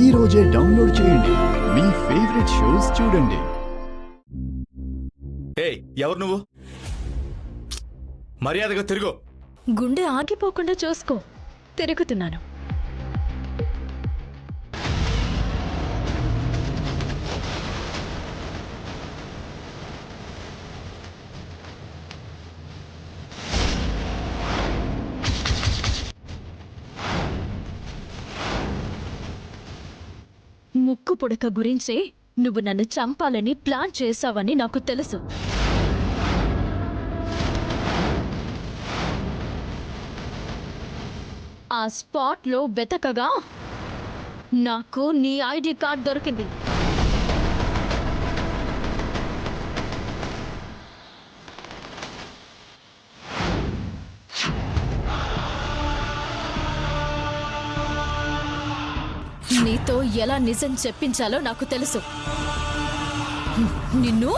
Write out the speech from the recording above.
ఈ రోజే డౌన్లోడ్ చేయండి. మీ ఫేవరెట్ షోస్ చూడండి. ఏయ్, ఎవరు నువ్వు? మర్యాదగా తిరుగు. గుండె ఆగిపోకుండా చూసుకో. తిరుగుతున్నాను. ముక్కు పుడక గురించి నువ్వు నన్ను చంపాలని ప్లాన్ చేశావని నాకు తెలుసు. ఆ స్పాట్లో వెతకగా నాకు నీ ఐడి కార్డ్ దొరికింది. నీతో ఎలా నిజం చెప్పించాలో నాకు తెలుసు. నిన్ను